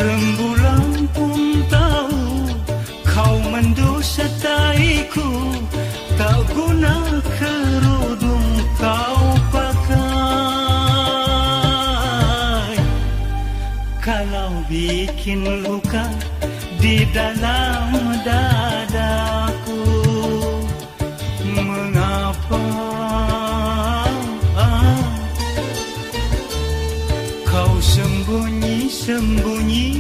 Rembulan pun tahu kau mendusataiku, tak guna kerudung kau pakai. Kalau bikin luka di dalam dadaku, mengapa kau sembunyi-sembunyi?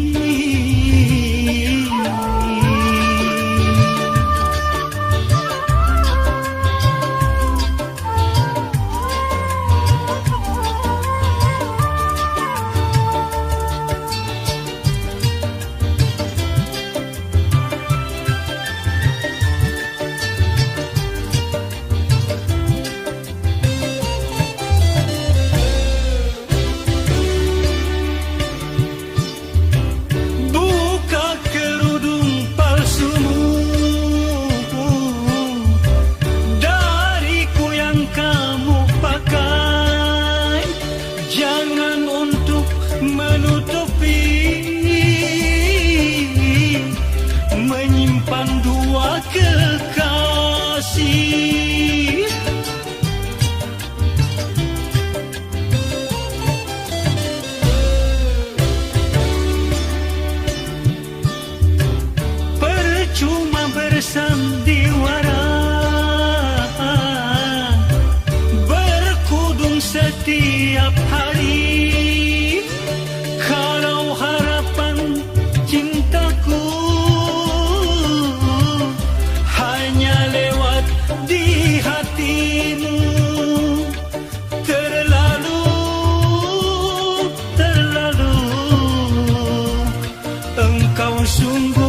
Bersandiwara, berkudung setiap hari, kalau harapan cintaku hanya lewat di hatimu. Terlalu engkau sungguh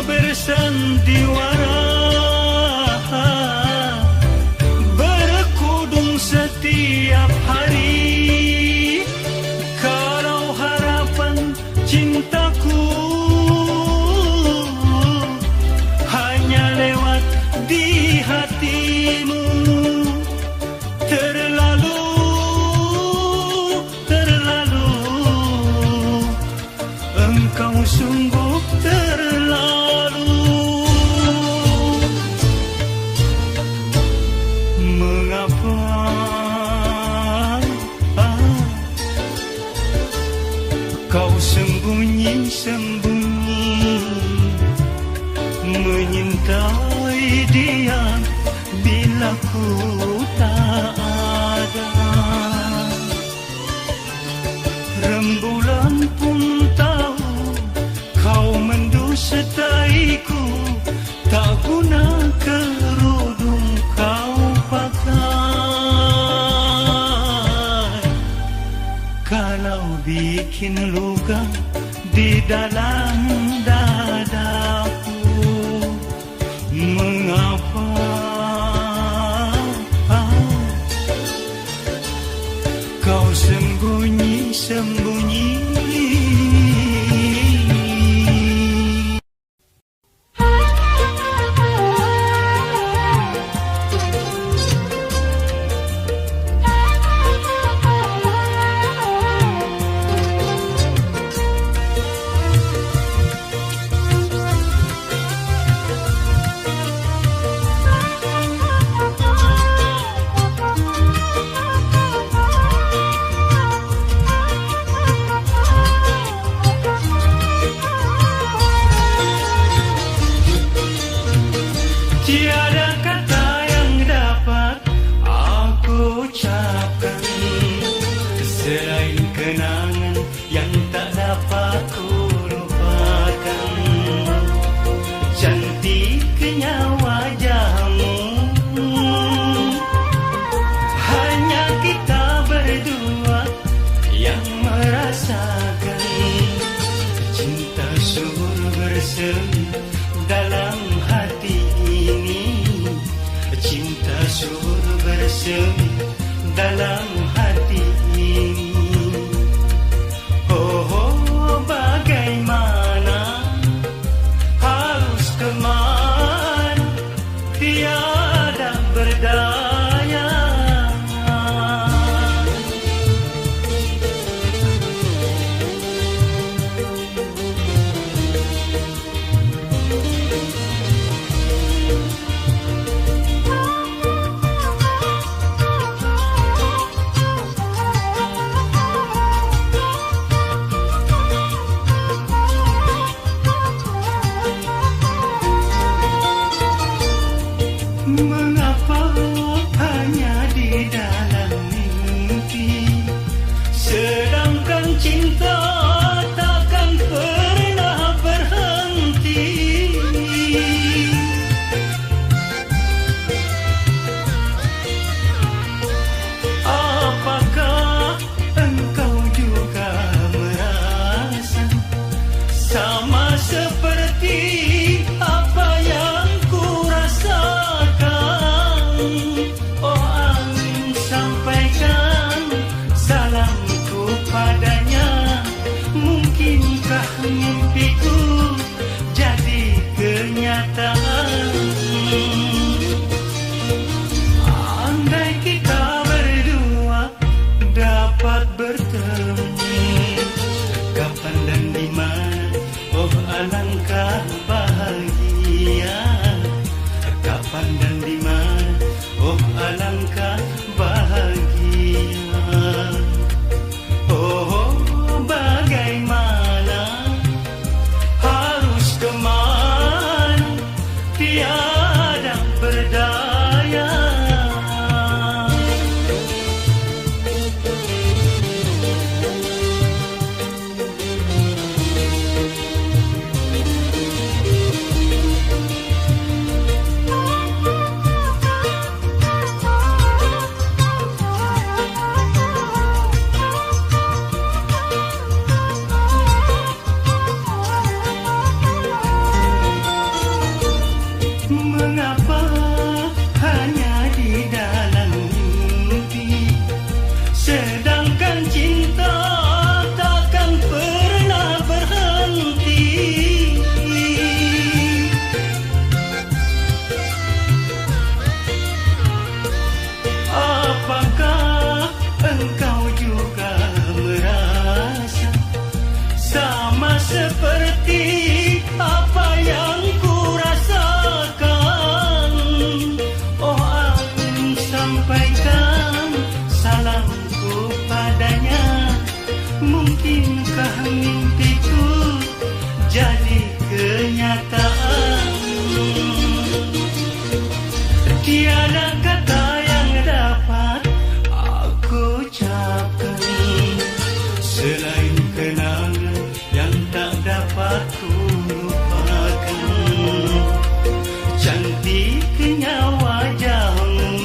bersandiwara, berkudung setiap hari, kalau harapan cintaku hanya lewat di hatimu. Terlalu engkau sungguh terlalu. Kau sembunyi-sembunyi menyintai dia bila ku tak ada. Rembulan pun tahu kau mendusataiku, tak guna kerudung kau pakai. Kalau bikin luka di dalam dadaku, mengapa kau sembunyi-sembunyi? bersemi dalam hati ini. Cinta sur bersemi dalam hati ini. Oh, oh, bagaimana harus kemana, tiada berdaya. Mengapa hanya di dalam mimpi, sedangkan cinta takkan pernah berhenti. Apakah engkau juga merasa sama seperti apa yang ku rasakan? Oh angin, sampaikan salamku padanya. Mungkinkah mimpiku jadi kenyataan? Andai kita berdua dapat bertemu, kapan dan di mana, oh alangkah bahagia. Kapan dan di mana, oh alangkah bahagia. Oh, oh, bagaimana harus kemana, tiada berdaya. Mengapa hanya di dalam mimpi, sedangkan cinta takkan pernah berhenti. Apakah engkau juga merasa sama seperti apa yang ku rasakan? Oh angin, sampaikan salamku padanya. Mungkinkah mimpiku jadi kenyataan? Tiada kata yang dapat aku ucapkan selain kenangan yang tak dapat ku lupakan. Cantiknya wajahmu,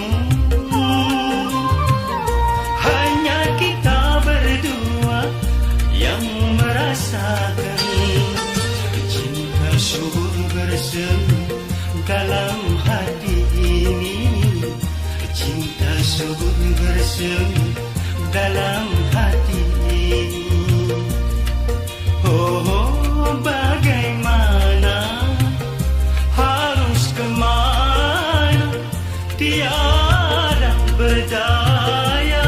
hanya kita berdua yang merasakan. Cinta sur bersemi dalam hati ini. Cinta sur bersemi dalam hati ini. Oh, oh, bagaimana harus kemana, tiada berdaya.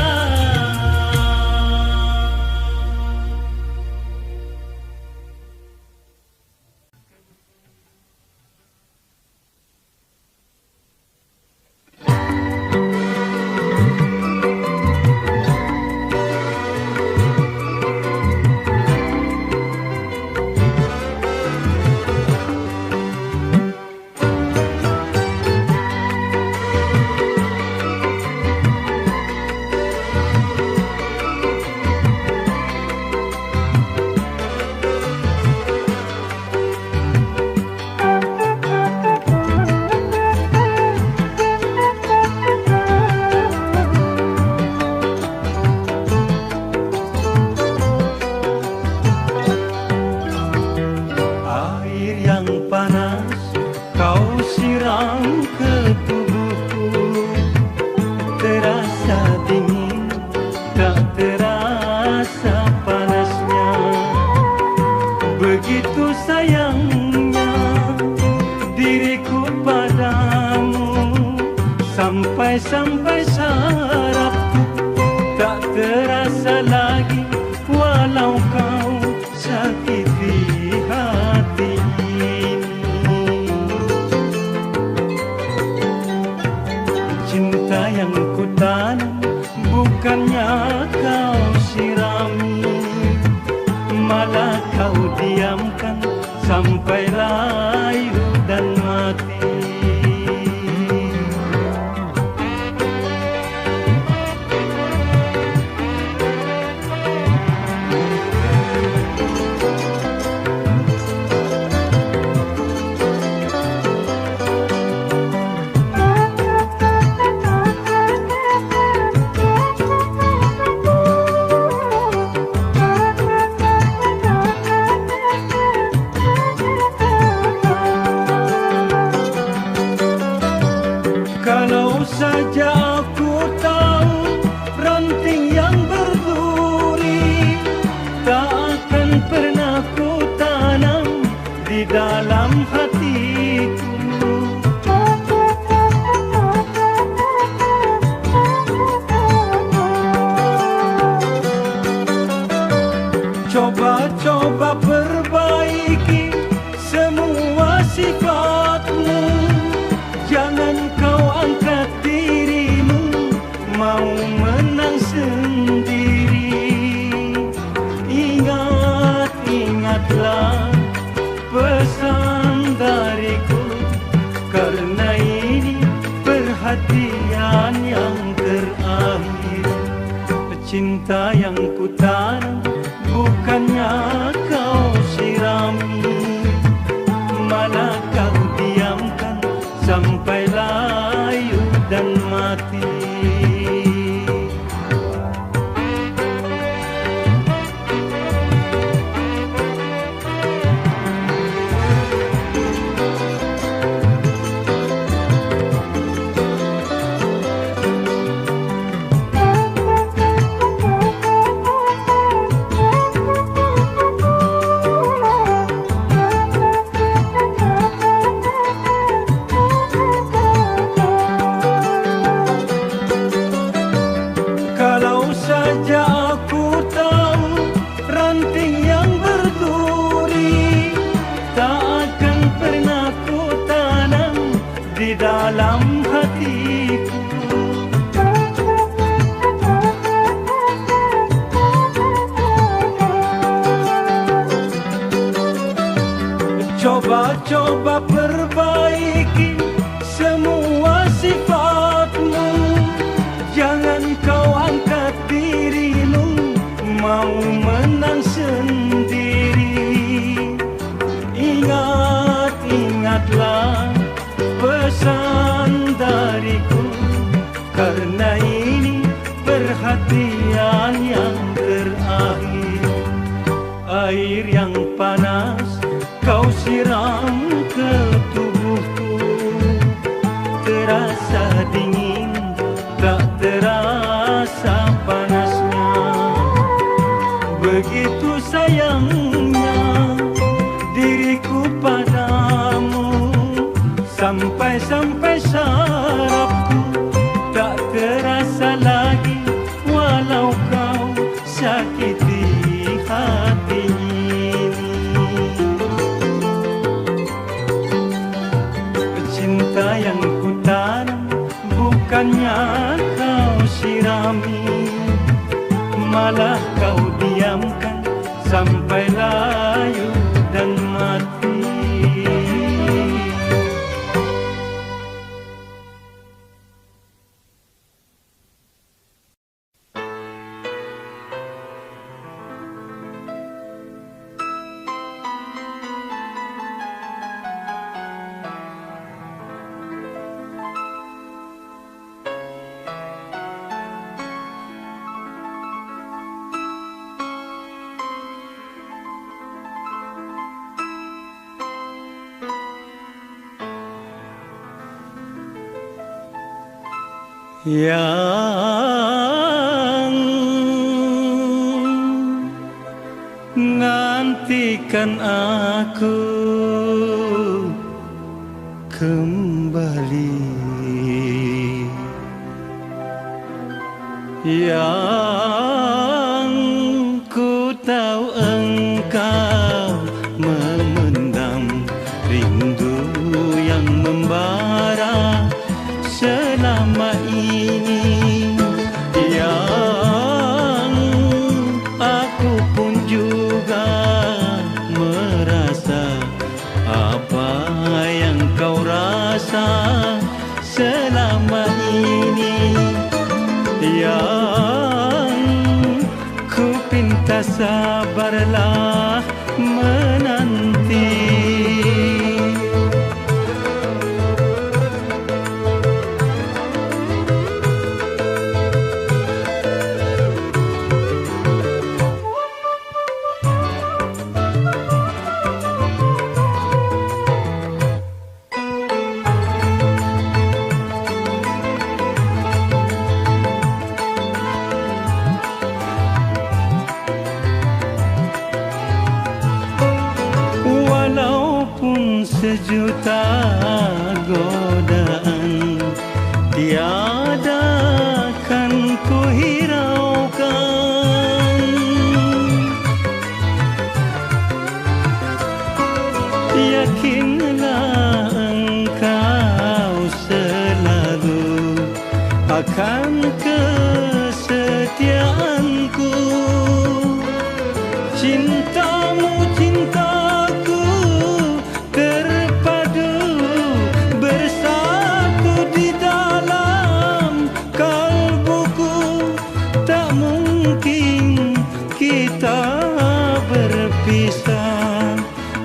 tak terasa panasnya. Begitu sayangnya diriku padamu, sampai-sampai sarafku tak terasa lagi, walau kau sakiti hati ini. Cinta yang ku tanam bukannya kau sirami, malah kau diamkan sampai layu dan mati. Kalau saja aku tahu ranting yang berduri tak akan pernah ku tanam di dalam hatiku. Coba-coba perbaiki semua sifatmu, jangan kau angkat dirimu mau menang sendiri. Ingat-ingatlah pesan dariku, karena ini perhatian yang terakhir. Cinta yang ku tanam bukannya kau sirami, malah kau diamkan sampai layu dan mati. Kalau saja aku tahu ranting yang berduri tak akan pernah ku tanam di dalam hatiku. Coba-coba perbaiki semua sifatmu, jangan kau angkat dirimu mau menang sendiri. Ingat-ingatlah pesan dariku, karena ini perhatian yang terakhir. Air yang panas kau siram ke tubuhku, terasa dingin tak terasa panasnya. Begitu sayangnya diriku padamu, sampai-sampai sarafku tak terasa lagi, walau kau sakiti hati ini. Cinta yang ku tanam bukannya kau sirami, malah kau diamkan sampai layu dan mati. Yang nantikan aku kembali. Yang ku tahu engkau memendam rindu yang membara selama ini. Yang aku pun juga merasa apa yang kau rasa selama ini. Yang ku pinta sabarlah menanti. Sejuta godaan tiada kan ku hiraukan. Yakinlah engkau selalu akan kesetiaanku. Cintamu cintaku terpadu bersatu di dalam kalbuku. Tak mungkin kita berpisah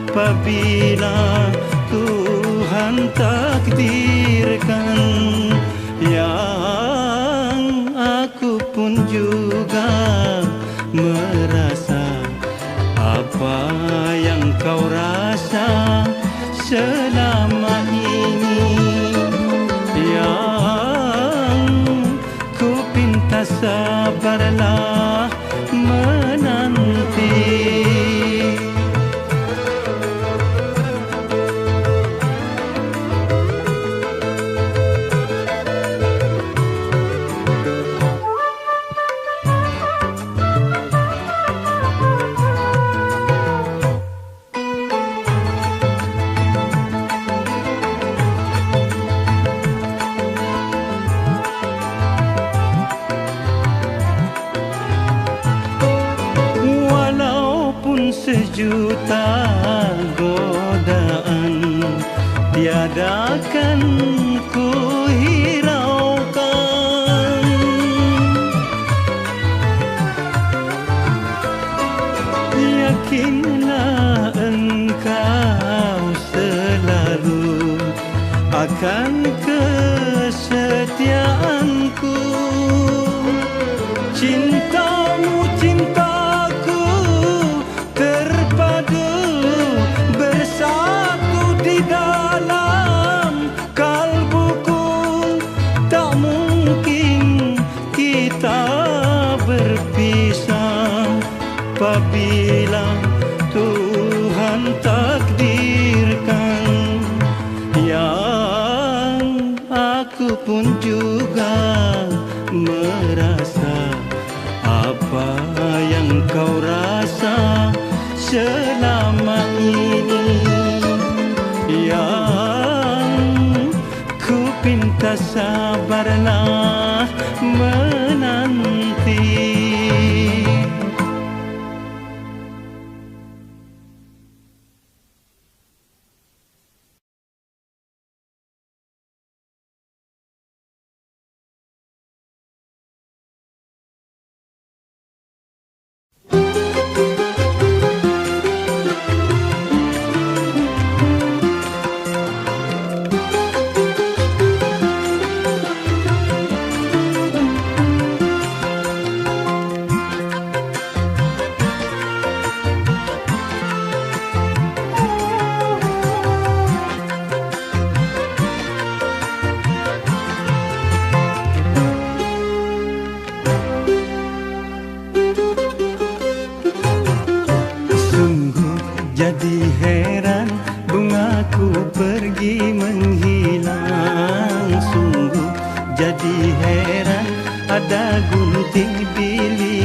apabila Tuhan takdirkan. Yang aku pun juga merasa apa yang kau rasa selama ini. Yang ku pinta sabarlah menanti. Sejuta godaan tiada kan ku hiraukan. Yakinlah engkau selalu akan kesetiaanku. Cintamu cintaku terpadu bersatu di dalam kalbuku. Tak mungkin kita berpisah apabila Tuhan takdirkan. Yang aku pun juga merasa apa yang kau rasa selama ini. Yang ku pinta sabarlah menanti.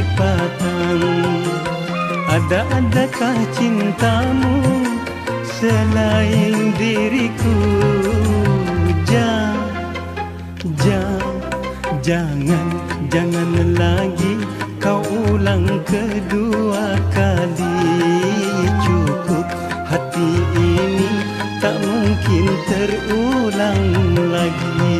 lipatan. Adakah cintamu selain diriku? Jangan lagi kau ulang kedua kali. Cukup, hati ini tak mungkin terulang lagi.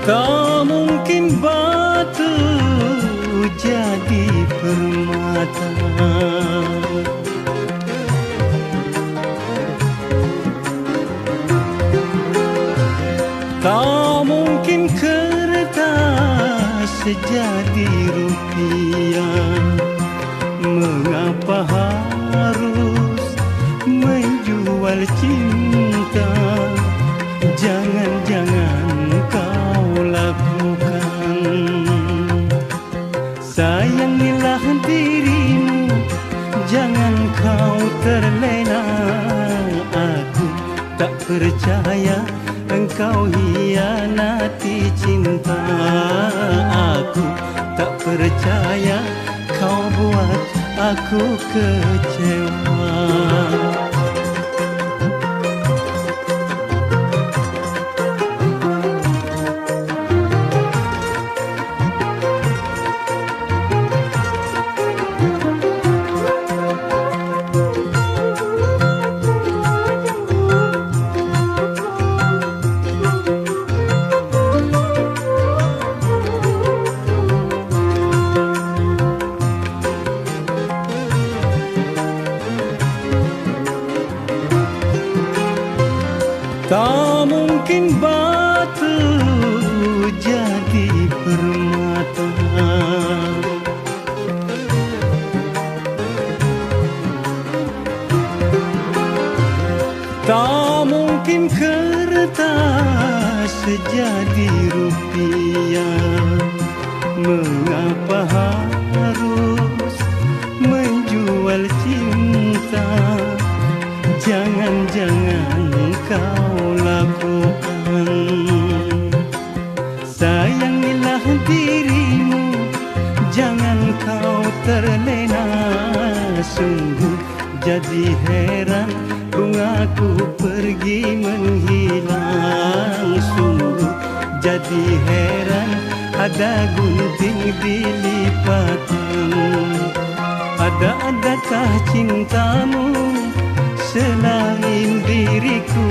Tak mungkin batu jadi permata. Tak mungkin kertas jadi rupiah. Mengapa harus menjual cinta? Jangan kau lakukan. Sayangilah dirimu, jangan kau terlena. Aku tak percaya engkau hianati cinta. Aku tak percaya kau buat aku kecewa. Tak mungkin batu jadi permata. Tak mungkin kertas jadi rupiah. Mengapa harus menjual cinta? Jangan kau lakukan. Sayangilah dirimu, jangan kau terlena. Sungguh jadi heran bungaku pergi menghilang. Sungguh jadi heran ada gunting di lipatan. Adakah cintamu selain diriku?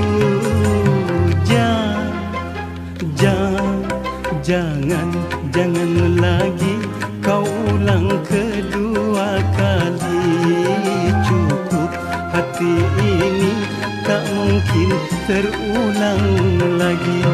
Jangan lagi kau ulang kedua kali. Cukup, hati ini tak mungkin terulang lagi.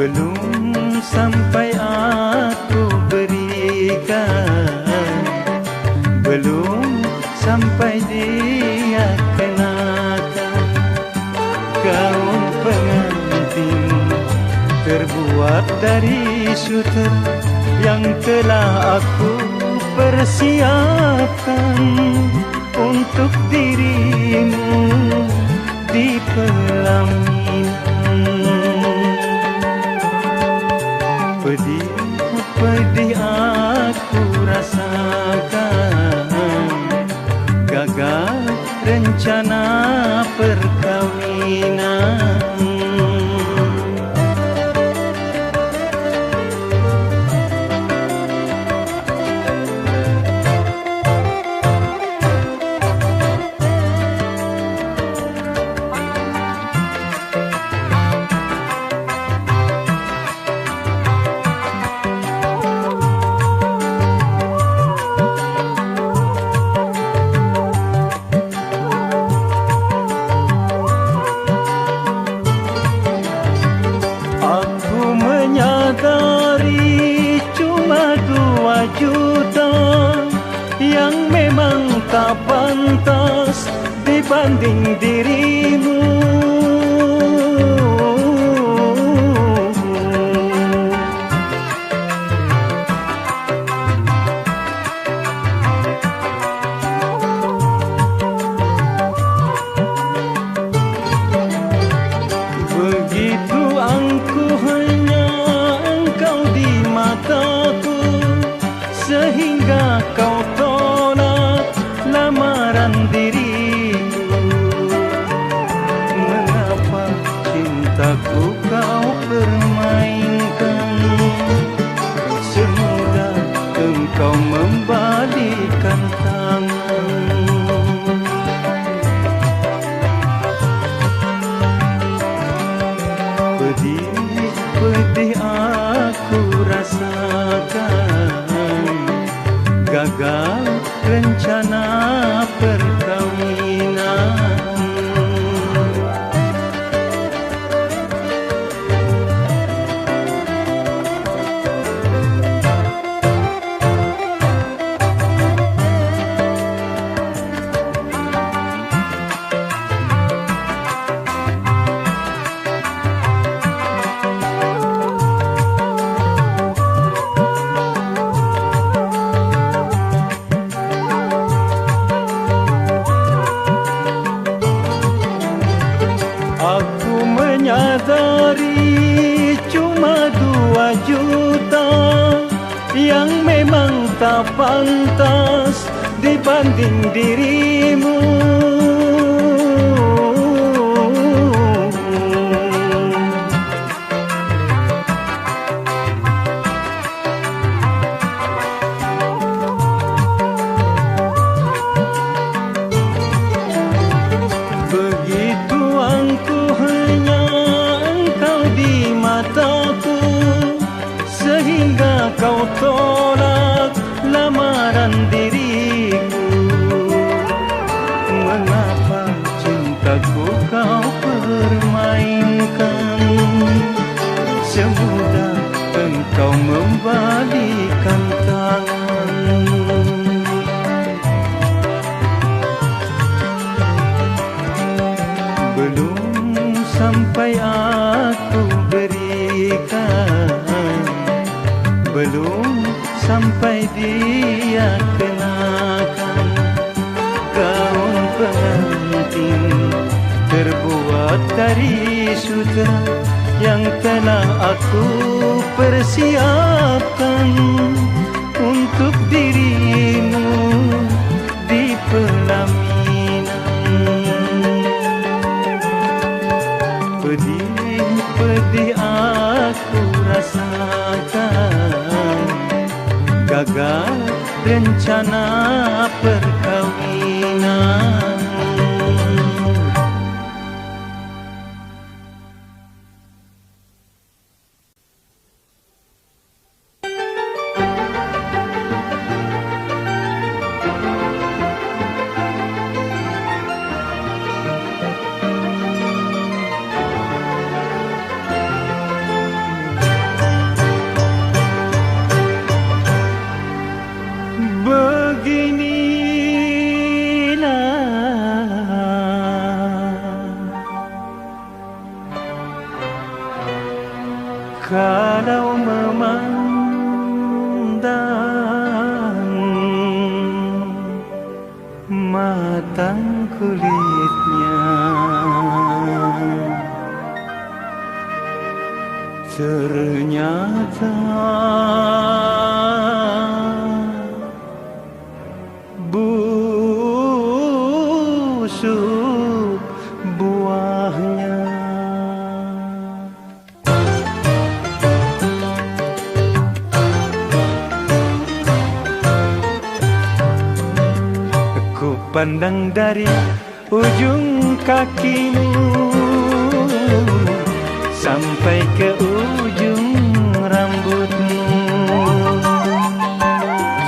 Belum sampai aku berikan, belum sampai dia kenakan. Gaun pengantin terbuat dari sutra yang telah aku persiapkan untuk dirimu di pelaminan. Pedih aku rasakan, gagal rencana rencana perkawinan. Yang memang tak pantas dibanding dirimu. Begitu angkuhnya engkau di mataku, sehingga kau tolak lamaran dirimu. Mengapa cintaku kau permainkan, semudah engkau membalikkan tangan. Pedih aku rasakan, gagal rencana perkawinan. Aku menyadari cuma 2 juta yang memang tak pantas dibanding dirimu. Begitu angkuhnya engkau di mataku, sehingga kau tolak lamaran diriku. Mengapa cintaku kau permainkan, semudah engkau membalikkan tangan. Belum sampai aku berikan, belum sampai dia kenakan gaun pengantin terbuat dari sutra yang telah aku persiapkan untuk dirimu di pelaminan. Pedih aku rasakan, gagal rencana perkawinan. Kalau memandang matang kulitnya, ternyata busuk hidup buahnya. Ku pandang dari ujung kakimu sampai ke ujung rambutmu.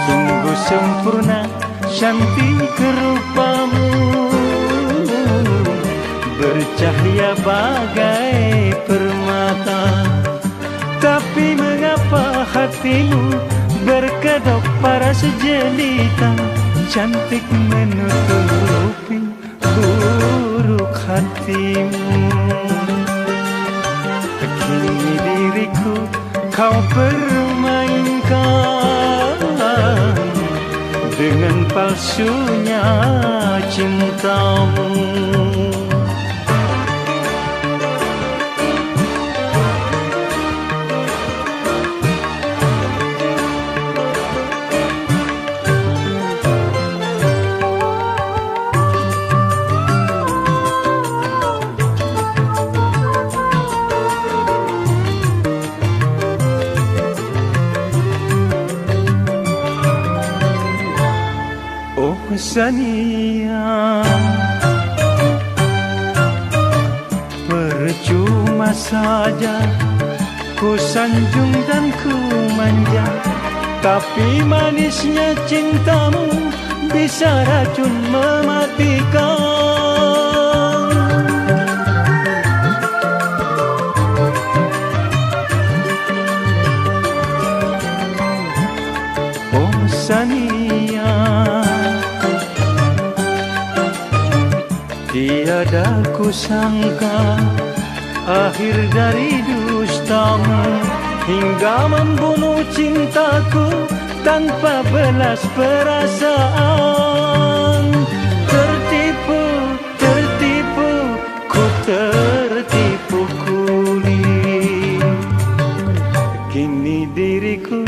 Sungguh sempurna cantik rupamu, bercahaya bagai permata. Tapi mengapa hatimu berkedok paras jelita, cantik menutupi buruk hatimu. Kini diriku kau permainkan dengan palsunya cintamu. Sania, percuma saja ku sanjung dan ku manja, tapi manisnya cintamu bisa racun mematikan. Oh Sania, tiada kusangka akhir dari dustamu hingga membunuh cintaku tanpa belas perasaan. Tertipu, tertipu, ku tertipu kuli. Kini diriku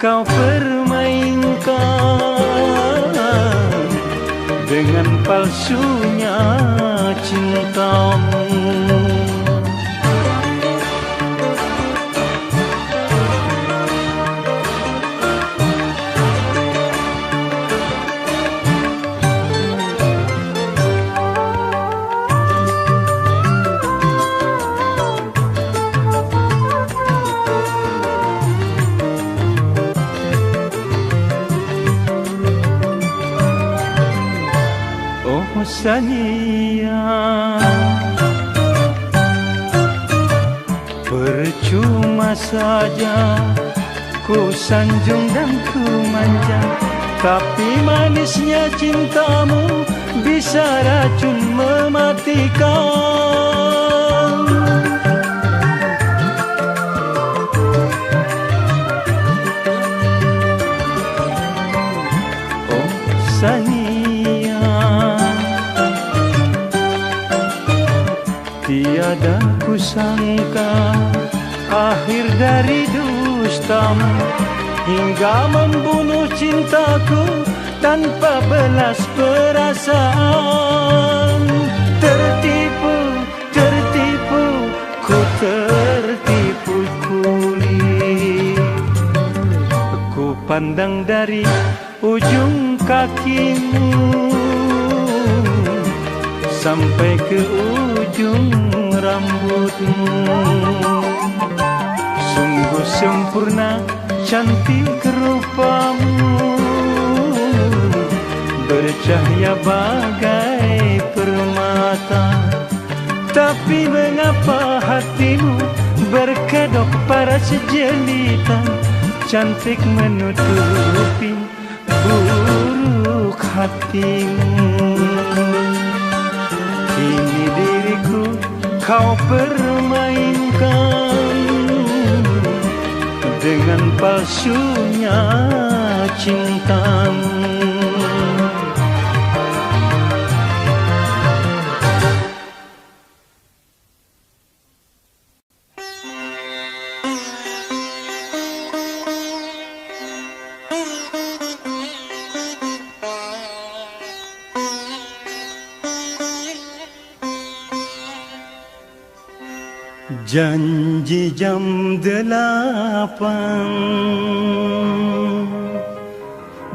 kau permainkan dengan palsunya cintamu. Sania, percuma saja ku sanjung dan ku manja, tapi manisnya cintamu bisa racun mematikan. Oh Sania, tiada kusangka akhir dari dustamu hingga membunuh cintaku tanpa belas perasaan. Tertipu, tertipu, ku tertipu kuli. Ku pandang dari ujung kakimu sampai ke ujung rambutmu. Sungguh sempurna cantik rupamu, bercahaya bagai permata. Tapi mengapa hatimu berkedok paras jelita, cantik menutupi buruk hatimu. Kini diriku kau permainkan dengan palsunya cintamu. Janji jam 8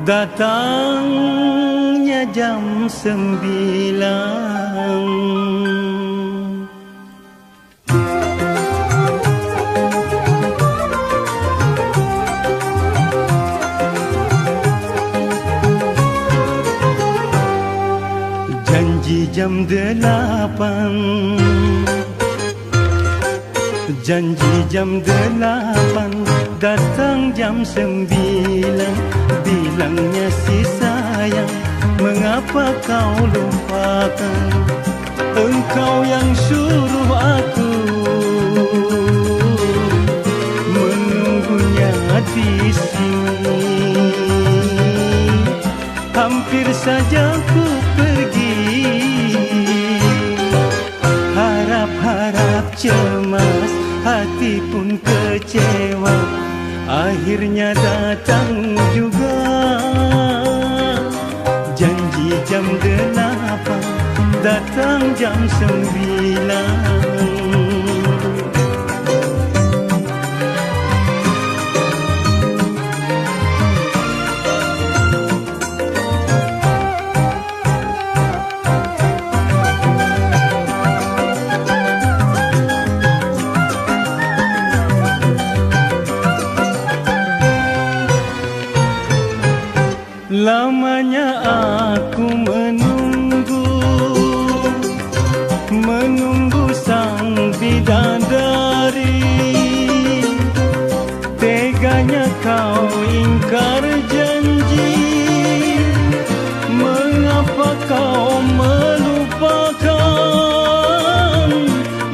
datangnya jam 9. Janji jam 8, janji jam 8, datang jam 9. Bilangnya si sayang, mengapa kau lupakan? Engkau yang suruh aku menunggunya di sini. Hampir saja ku pergi, harap-harap cemas, hati pun kecewa. Akhirnya datang juga janji jam 8, datang jam 9. Lamanya aku menunggu sang bidadari. Teganya kau ingkar janji, mengapa kau melupakan?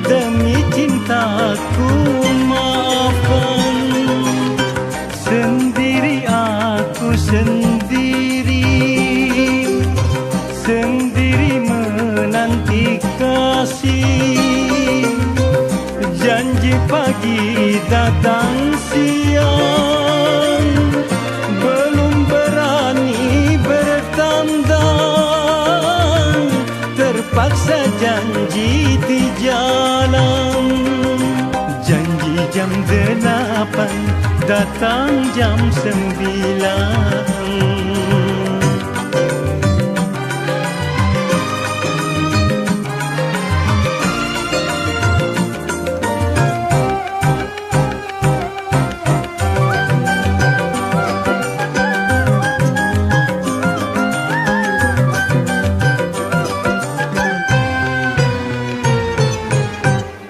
Demi cintaku maafkan. Sendiri aku sendiri menanti kasih. Janji pagi datang siang, belum berani bertandang. Terpaksa janji di jalan. Janji jam 8, datang jam 9.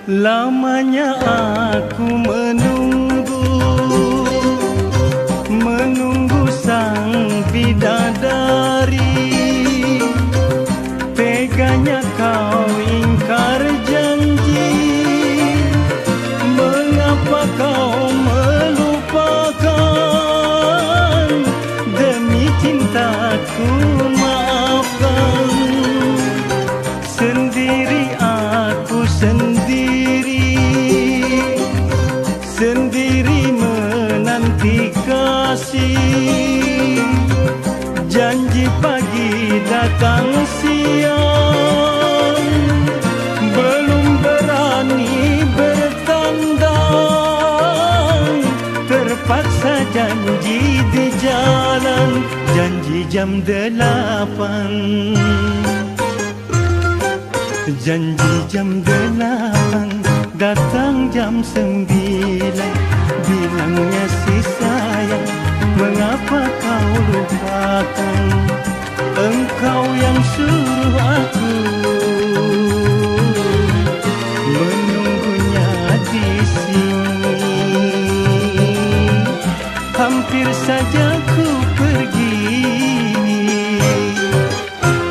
Lamanya aku menunggu sang bidadari. Teganya kau ingkar janji, mengapa kau melupakan? Demi cintaku maafkan. Sendiri aku sendiri menanti kasih. Janji pagi datang siang, belum berani bertandang. Terpaksa janji di jalan. Janji jam 8, janji jam 8, datang jam 9. Bilangnya si sayang, mengapa kau lupakan? Engkau yang suruh aku menunggunya di sini. Hampir saja ku pergi,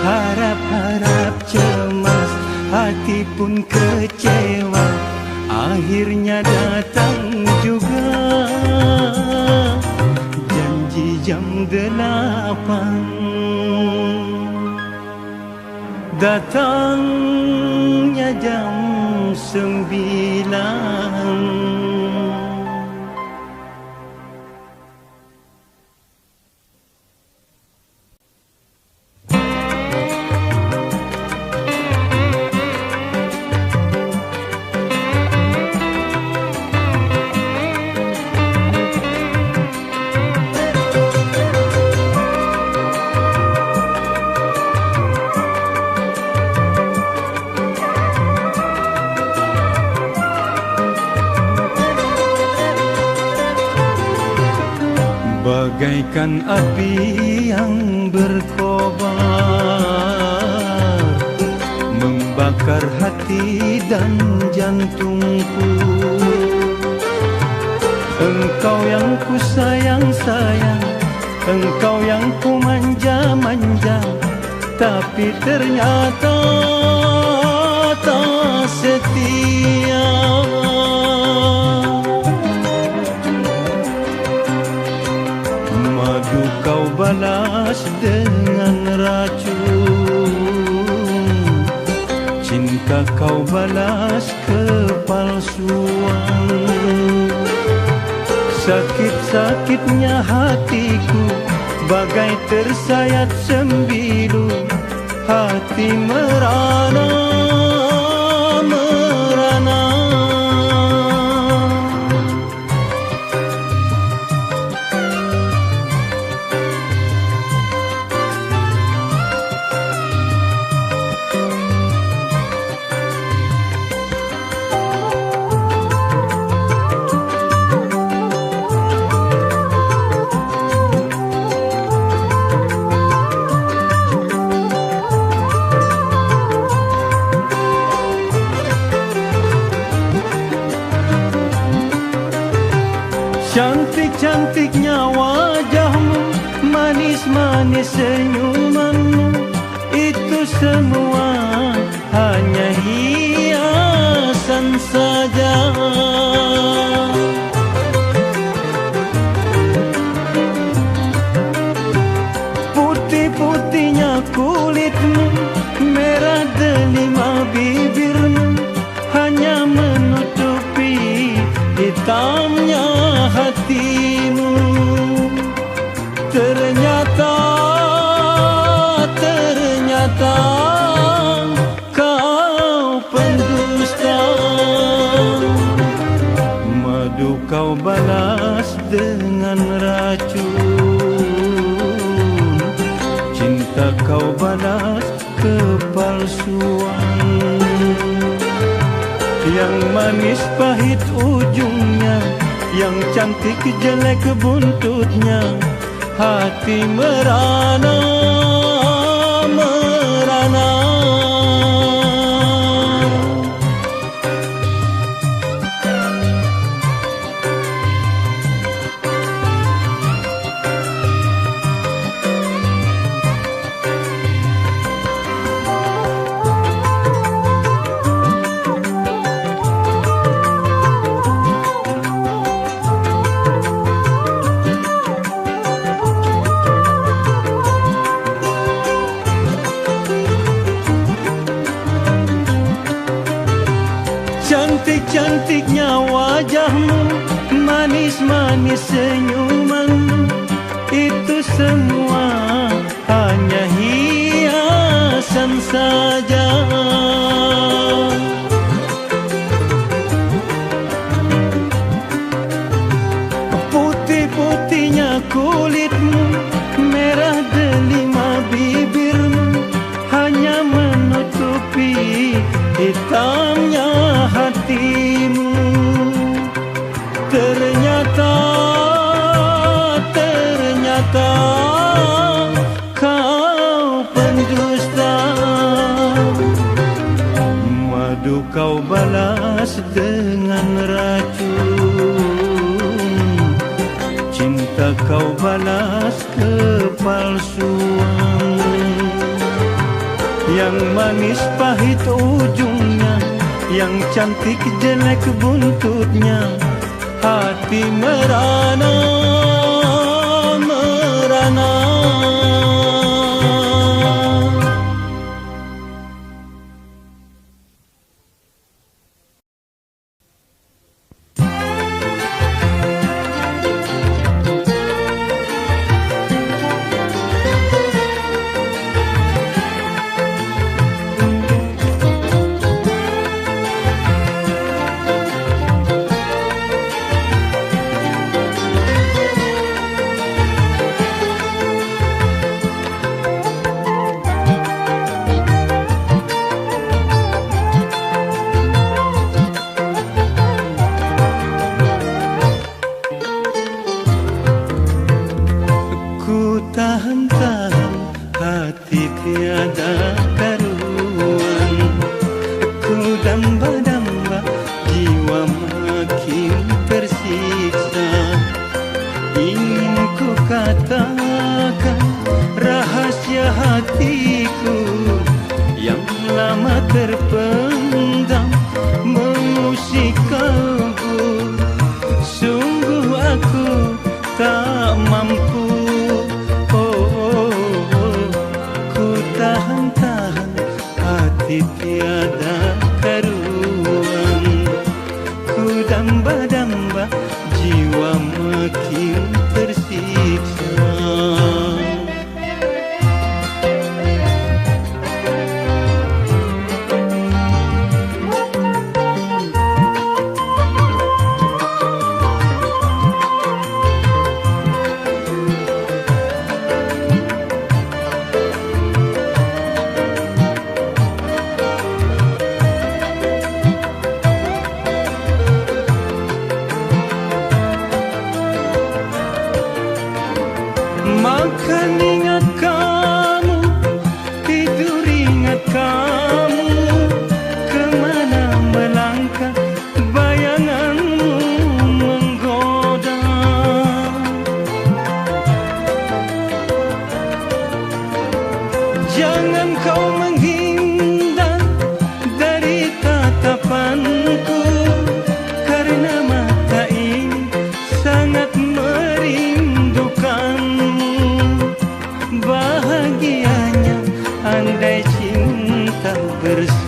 harap-harap cemas, hati pun kecewa. Akhirnya datang juga janji jam 8, datangnya jam 9. bagaikan api yang berkobar, membakar hati dan jantungku. Engkau yang ku sayang-sayang, engkau yang ku manja-manja, tapi ternyata tak setia. Madu kau balas dengan racun, cinta kau balas kepalsuan. Sakit-sakitnya hatiku bagai tersayat sembilu, hati merana, merana. Cantik-cantiknya wajahmu, manis-manis senyumanmu, itu semua hanya hiasan saja. Putih-putihnya kulitmu, merah delima bibirmu, hanya menutupi hitamnya hatimu. Ternyata kau pendusta. Madu kau balas dengan racun, cinta kau balas kepalsuan. Yang manis pahit ujungnya, yang cantik jelek buntutnya, hati merana, merana. Cantik-cantiknya wajahmu, manis-manis senyumanmu, itu semua hanya hiasan saja. Putih-putihnya kulitmu, merah delima bibirmu, hanya menutupi hitamnya hatimu. Ternyata kau pendusta. Madu kau balas dengan racun, cinta kau balas kepalsuan. Yang manis pahit ujungnya, yang cantik jelek buntutnya, hati merana, merana.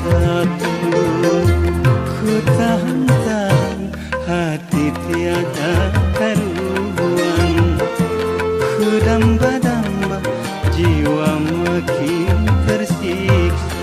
bersatu. Ku tahan-tahan hati tiada karuan. Ku damba-damba jiwa makin tersiksa.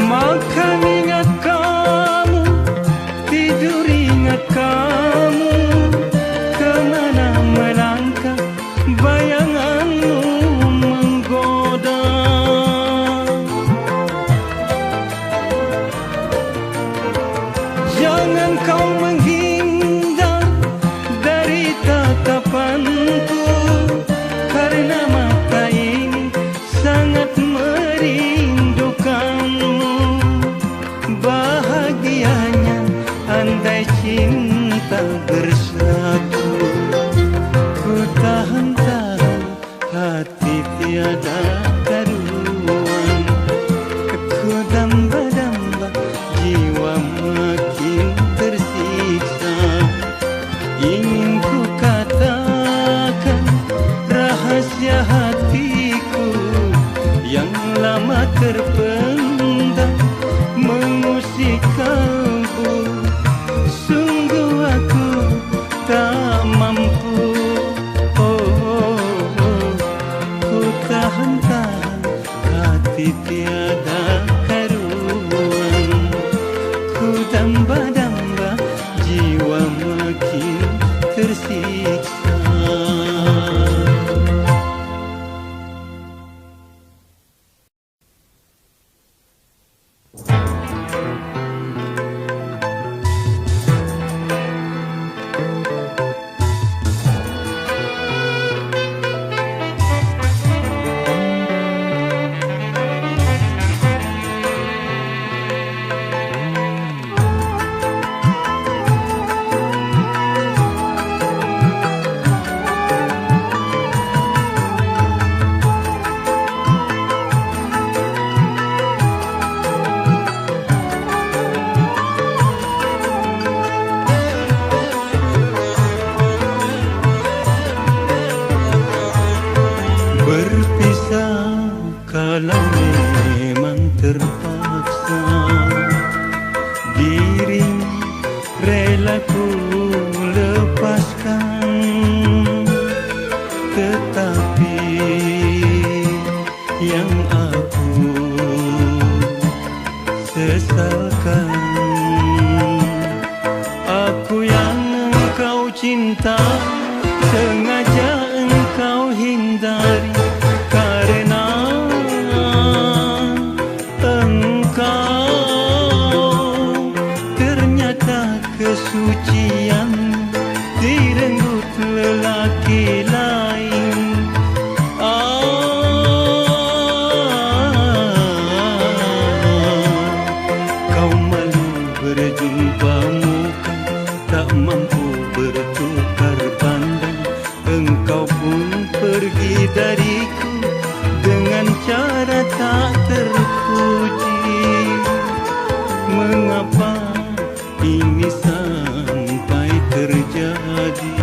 Makan ingat kamu, tidur ingat kamu, kemana melangkah bayanganmu menggoda. Jangan kau menghindar dari tatapanku, karena mata ini sangat merindukanmu. Bahagianya andai cinta bersatu. Ku tahan-tahan hati tiada karuan. Ku damba-damba jiwa makin tersiksa. Ingin ku katakan rahasia hatiku yang lama terpendam mengusik kalbu. Sungguh aku tak mampu. Ku tahan-tahan hati tiada karuan. Ku damba-damba jiwa makin tersiksa. Berpisah kalau memang terpaksa, diri rela ku lepaskan. Tetapi yang aku sesalkan, aku yang engkau cinta sengaja engkau hindari. Karena engkau ternyata kesucian direnggut lelaki lain. Kau malu berjumpa muka, tak mampu bertukar pandang. Engkau pun pergi dariku dengan cara tak terpuji. Mengapa ini sampai terjadi?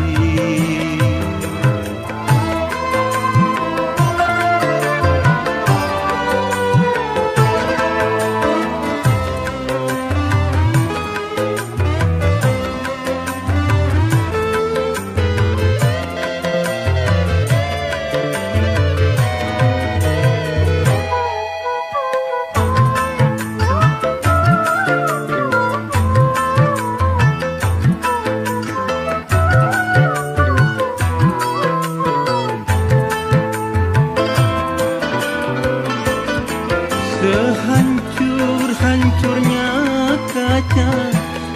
Sehancur-hancurnya kaca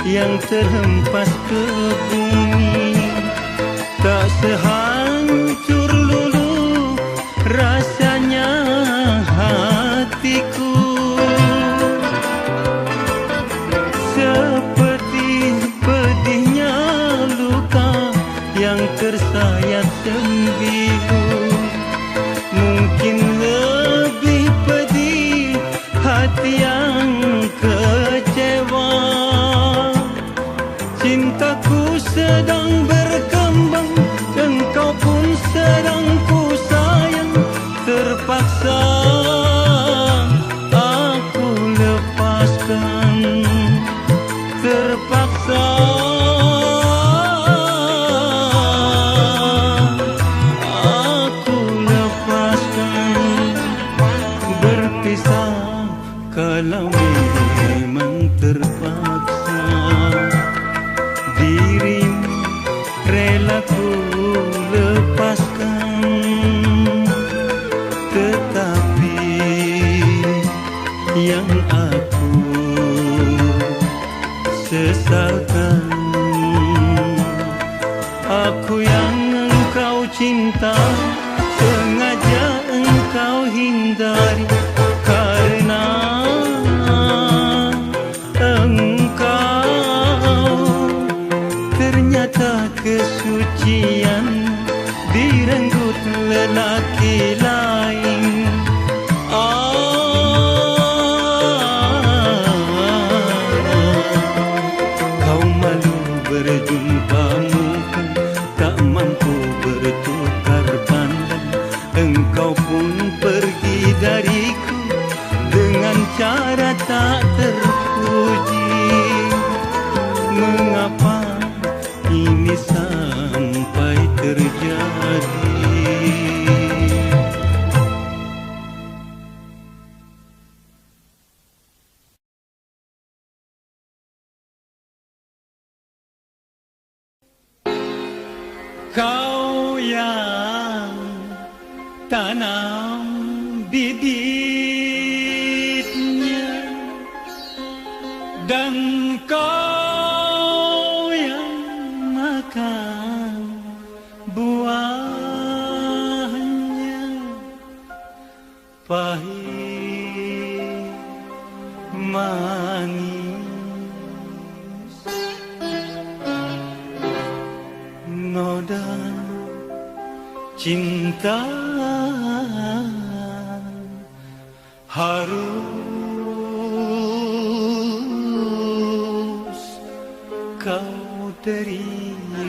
yang terhempas ke bumi, tak sehancur lulu rasanya hatiku. sedang berkembang, engkau pun sedang ku sayang. Terpaksa aku lepaskan, terpaksa aku lepaskan. Berpisah kalau memang terpaksa, dirimu rela ku lepaskan. Tetapi yang aku sesalkan, aku yang engkau cinta sengaja engkau hindari, karena engkau ternyata kesucian direnggut lelaki lain. Kau malu berjumpa muka, tak mampu bertukar pandang. Engkau pun pergi dariku dengan cara tak terpuji. Mengapa ini sampai terjadi? Kau yang tanam bibitnya, dan kau yang makan buahnya. Pahit manis noda cinta harus kau terima.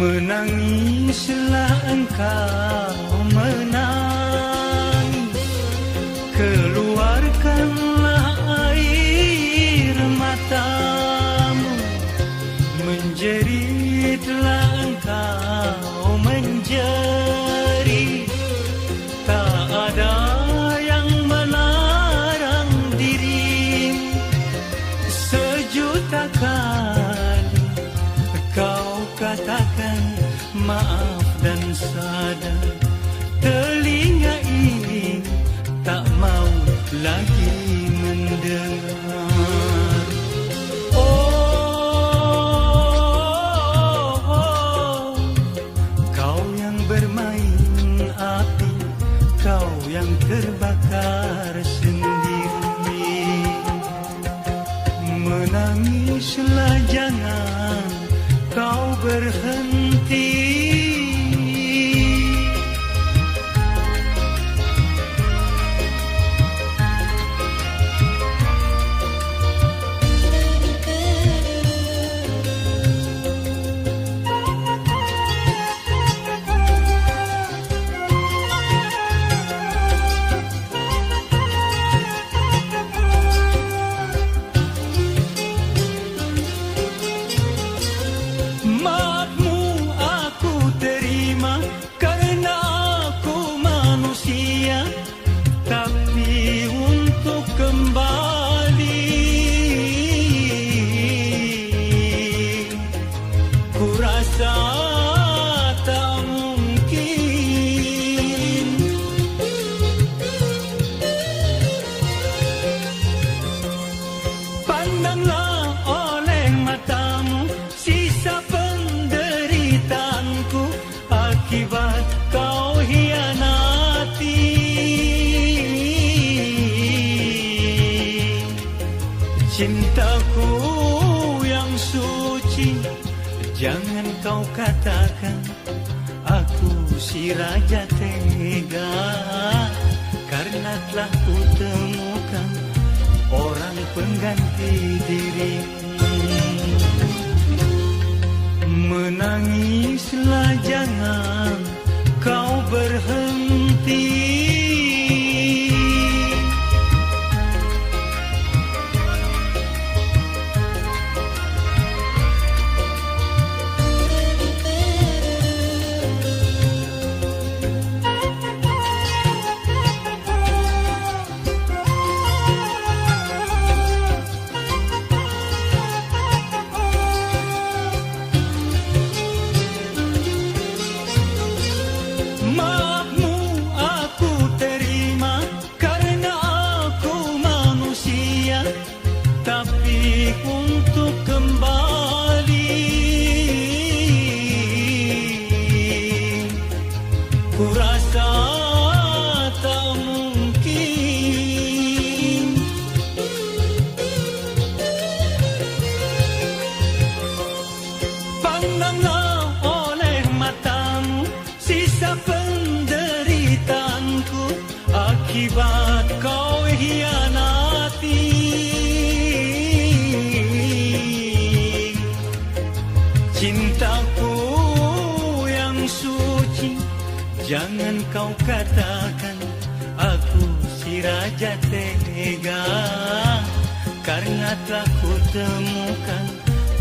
Menangislah engkau menangis, keluarkanlah air matamu. Menjeritlah engkau menjerit, tak ada yang melarang dirimu. Sejuta kali kau katakan maaf dan sadar, telinga ini tak mau lagi mendengar. Oh, kau yang bermain api, kau yang terbakar sendiri. Menangislah, jangan kau berhenti. Pandanglah oleh mata Cintaku yang suci, jangan kau katakan aku si raja tega, karena telah kutemukan orang pengganti dirimu. Menangislah, jangan kau berhenti. Akibat kau hianati, cintaku yang suci, jangan kau katakan aku si raja tega, karena telah kutemukan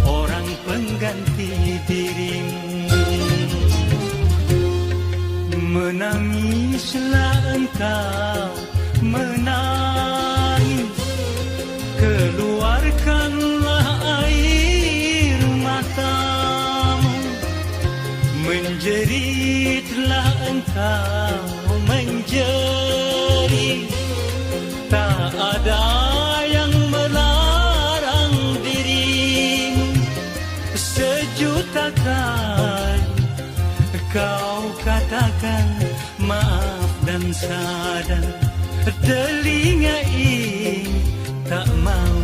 orang pengganti dirimu. Menangislah engkau, menangis, keluarkanlah air matamu. Menjeritlah engkau, menjerit, tak ada yang melarang dirimu. Sejuta kali kau katakan maaf dan sadar, telinga ini tak mau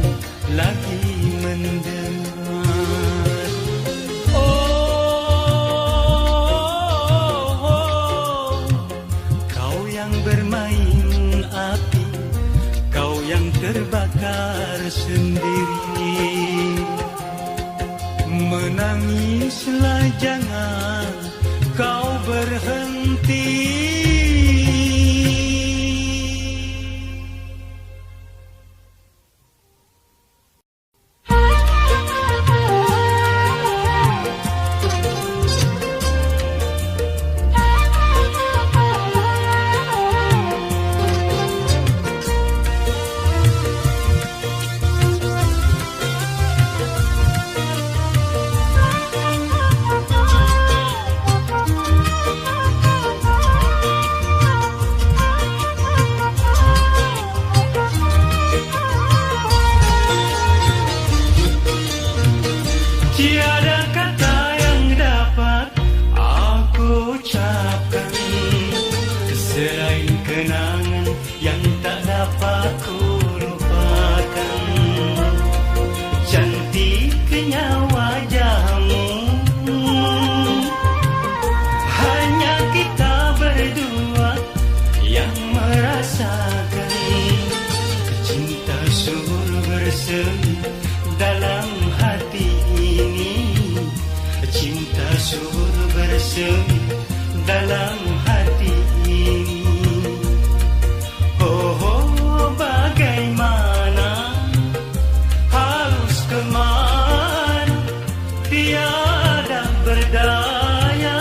lagi mendengar. Oh, kau yang bermain api, kau yang terbakar sendiri. Menangislah, jangan kau berhenti. Tiada kata yang dapat aku ucapkan selain kenangan yang tak dapat ku lupakan. Cantiknya wajahmu, hanya kita berdua yang merasakan. Cinta subur bersemi dalam hati ini, cinta subur bersemi dalam hati ini. Oh, oh, bagaimana, harus kemana, tiada berdaya.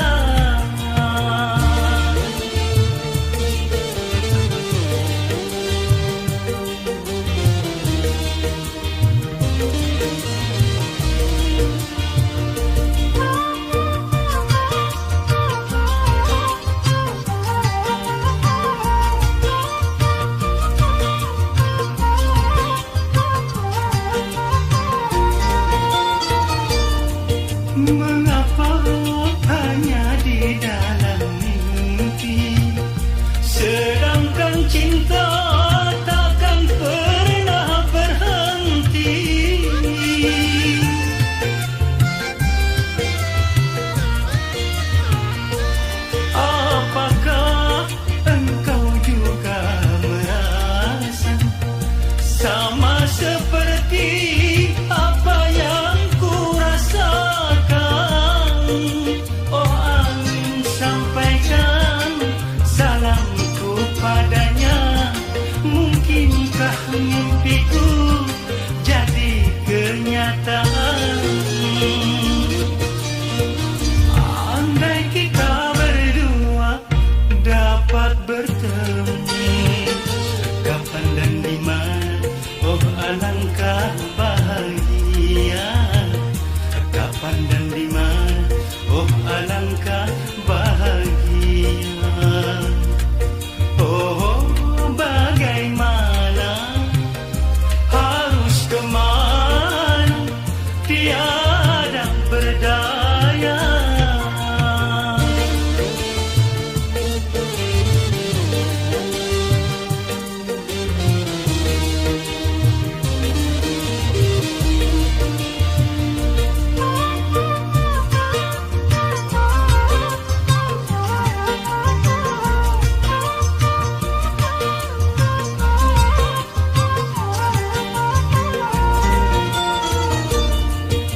seperti apa yang ku rasakan. Oh angin, sampaikan salamku padanya. Mungkinkah mimpiku jadi kenyataan? Andai kita berdua dapat bertemu, kapan dan di mana, oh alangkah bahagia. Kapan dan di mana, oh alangkah bahagia. Oh bagaimana, harus kemana, tiada berdaya.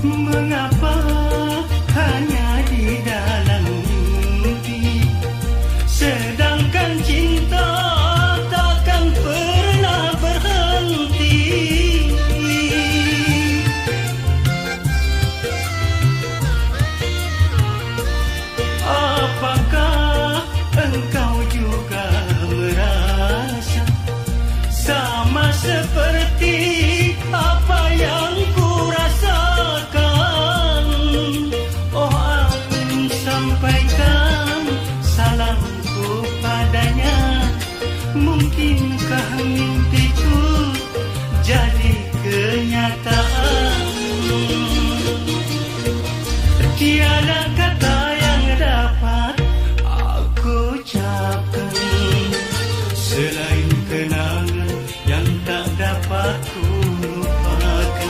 Mengapa hanya di dalam mimpi, sedangkan cinta takkan pernah berhenti. Apakah engkau juga merasa sama seperti apa yang ku rasakan? Oh angin, sampaikan salamku padanya. Mungkinkah mimpiku jadi kenyataan? Tiada kata yang dapat aku ucapkan selain kenangan yang tak dapat ku lupakan.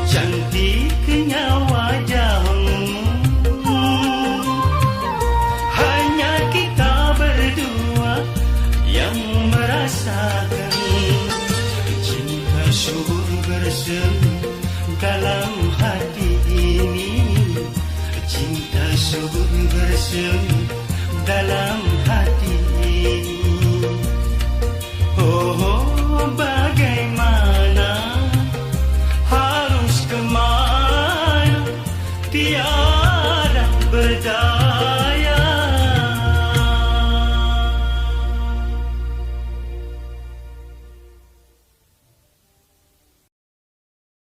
Cantiknya wajahmu, hanya kita berdua yang merasakan. Cinta subur bersemi dalam hati ini, cinta subur bersemi dalam